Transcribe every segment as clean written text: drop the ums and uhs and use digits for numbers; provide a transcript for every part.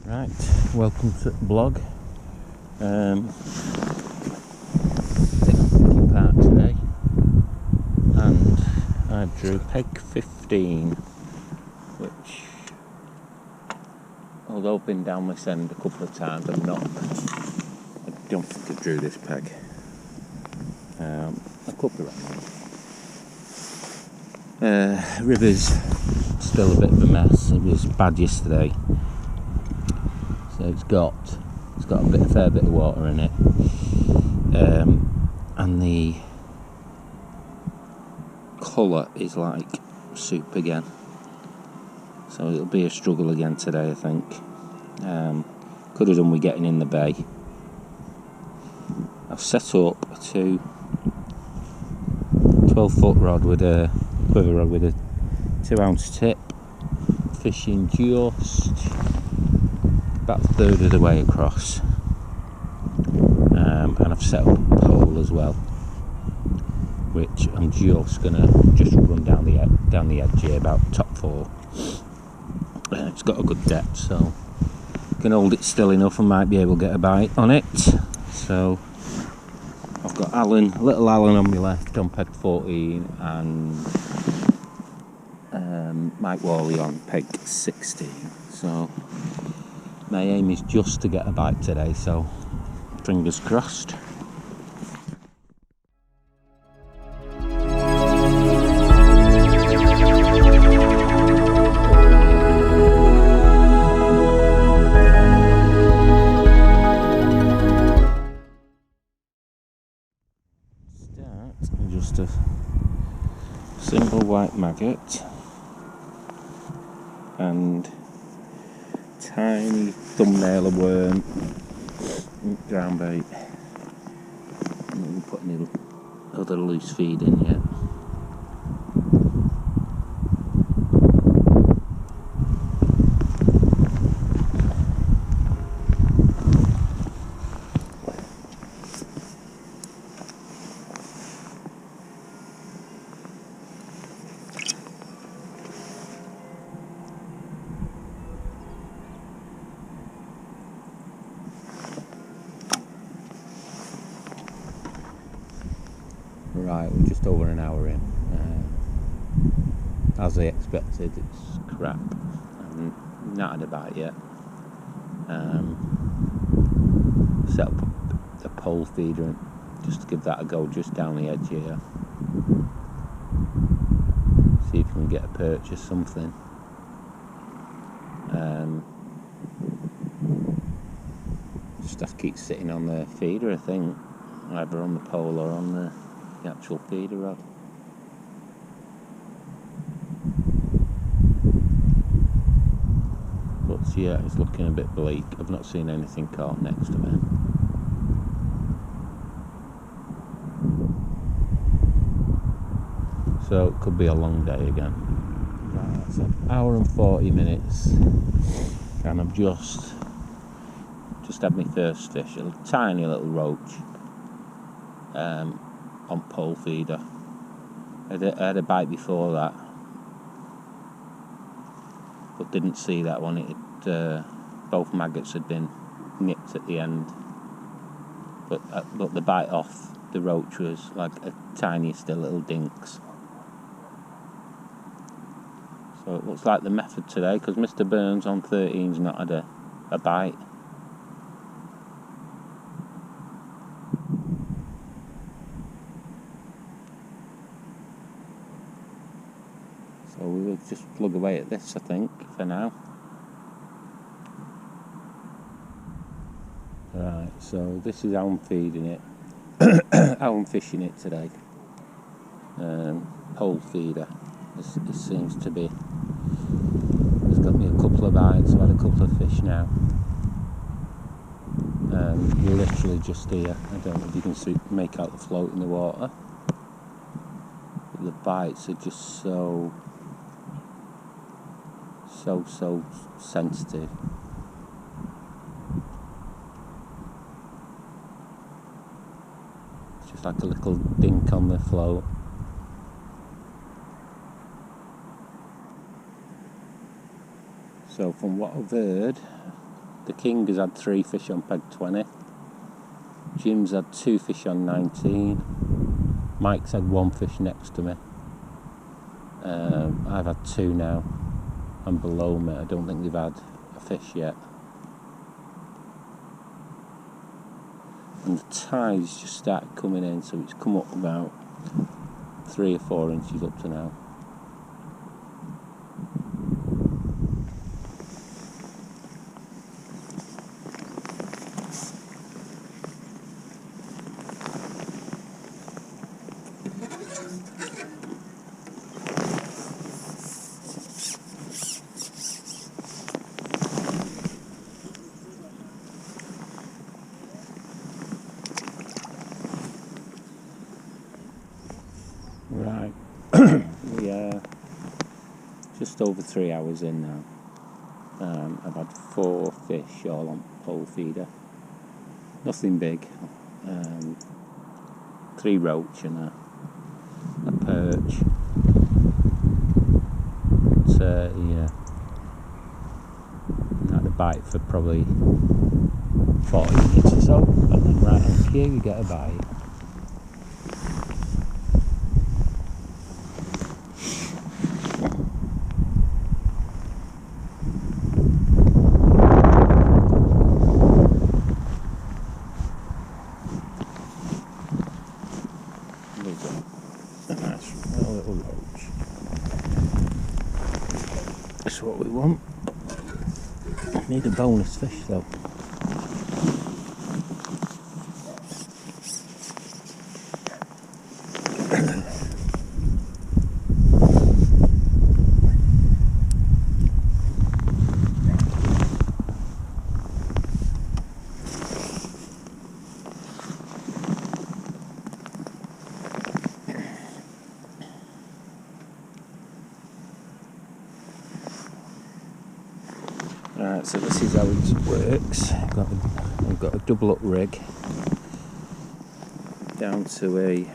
Right, welcome to the blog. Taking part today, and I drew peg 15, which, although I've been down this end a couple of times, I don't think I drew this peg. I could be wrong. River's still a bit of a mess. It was bad yesterday. So it's got a fair bit of water in it, and the colour is like soup again. So it'll be a struggle again today, I think. Could have done with getting in the bay. I've set up a 12-foot rod with a quiver rod with a 2-ounce tip, fishing just about a third of the way across, and I've set up a pole as well, which I'm just gonna run down the edge here, about top 4. It's got a good depth, so can hold it still enough and might be able to get a bite on it. So I've got little Alan on my left on peg 14, and Mike Worley on peg 16. So my aim is just to get a bite today, so fingers crossed. Start with just a single white maggot and tiny thumbnail of worm, ground bait. I'm not going to put any other loose feed in yet. Right, we're just over an hour in. As I expected, it's crap. I've not had a bite yet. Set up a pole feeder just to give that a go just down the edge here. See if we can get a perch or something. Just have to keep sitting on the feeder, I think, either on the pole or on the actual feeder rod. But yeah, it's looking a bit bleak. I've not seen anything caught next to me. So it could be a long day again. Right, it's an hour and 40 minutes, and I've just had my first fish, a tiny little roach, on pole feeder. I had a bite before that, but didn't see that one. Both maggots had been nipped at the end, but the bite off the roach was like a tiniest little dinks. So it looks like the method today, because Mr. Burns on 13's not had a bite. So we will just plug away at this, I think, for now. Right, so this is how I'm feeding it, how I'm fishing it today. Pole feeder. This seems to be, it's got me a couple of bites. I've had a couple of fish now. Literally just here. I don't know if you can make out the float in the water. But the bites are just so sensitive. It's just like a little dink on the float. So from what I've heard, The King has had 3 fish on peg 20. Jim's had 2 fish on 19. Mike's had 1 fish next to me. I've had 2 now. And below me, I don't think they've had a fish yet. And the tide's just started coming in, so it's come up about 3 or 4 inches up to now. Right, we are just over 3 hours in now. I've had 4 fish all on pole feeder. Nothing big. 3 roach and a perch. But yeah, I had a bite for probably 40 minutes or so, and then right on here you get a bite. A nice little roach. That's what we want. Need a bonus fish though. Alright, so this is how it works. I've got a double up rig down to a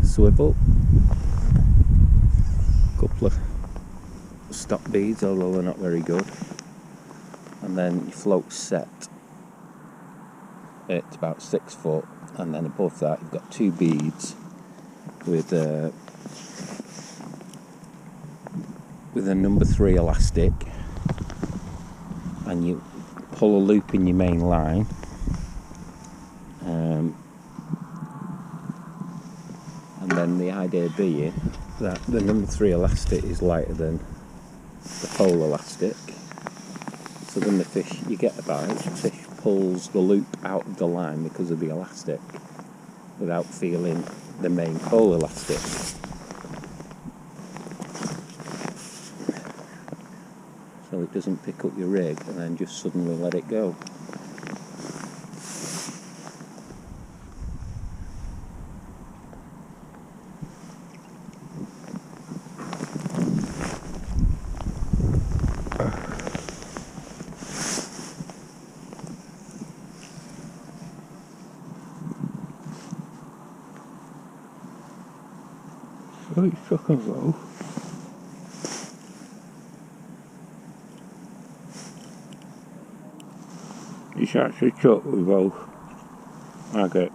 swivel, couple of stop beads, although they're not very good, and then your float's set at about 6 foot, and then above that you've got 2 beads with a number 3 elastic, and you pull a loop in your main line, and then the idea being that the number 3 elastic is lighter than the pole elastic, so when the fish, you get a bite, the fish pulls the loop out of the line because of the elastic without feeling the main pole elastic. So it doesn't pick up your rig and then just suddenly let it go. So it's struck and roll. It's actually chucked with both maggots.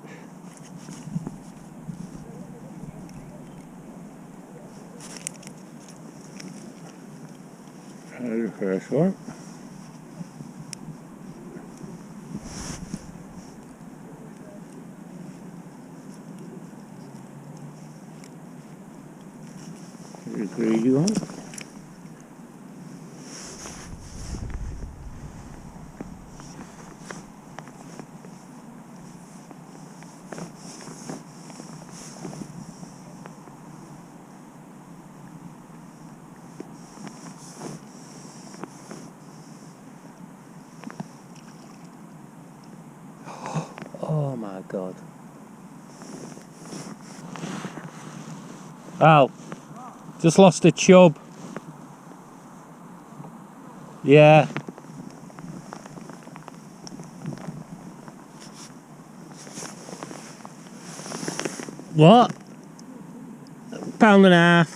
There's the first one. There's the greedy one. Oh my god. Al, just lost a chub. Yeah. What? £1.50.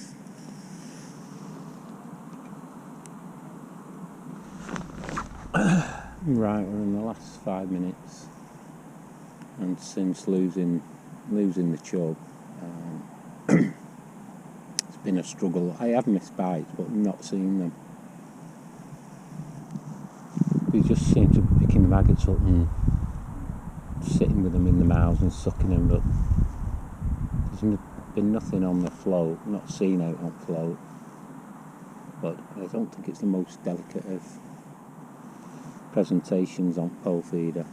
Right, we're in the last 5 minutes, and since losing the chub, it's been a struggle. I have missed bites, but not seen them. We just seem to be picking the maggots up and sitting with them in the mouths and sucking them, but there's been nothing on the float, not seen out on float. But I don't think it's the most delicate of presentations on pole feeder.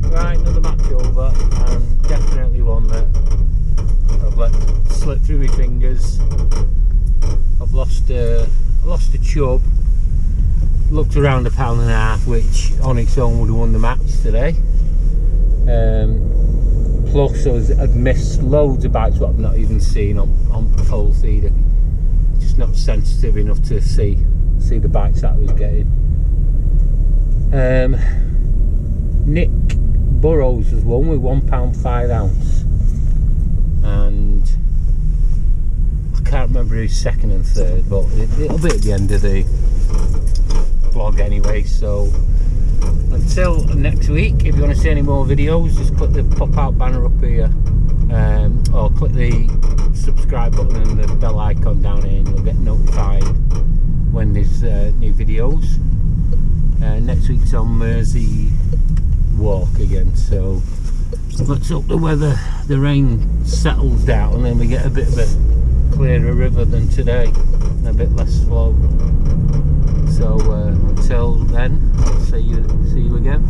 Right, another match over, and definitely one that I've let slip through my fingers. I've lost a chub. Looked around £1.5, which on its own would have won the match today. Plus I'd missed loads of bites what I've not even seen on pole feeder. Just not sensitive enough to see the bites that I was getting. Nick Burrows has won with £1.5oz, and I can't remember who's second and third, but it'll be at the end of the vlog anyway. So until next week, if you want to see any more videos, just click the pop out banner up here, or click the subscribe button and the bell icon down here, and you'll get notified when there's new videos. Next week's on Mersey walk again, so let's hope the rain settles down and then we get a bit of a clearer river than today and a bit less flow. So until then, I'll see you again.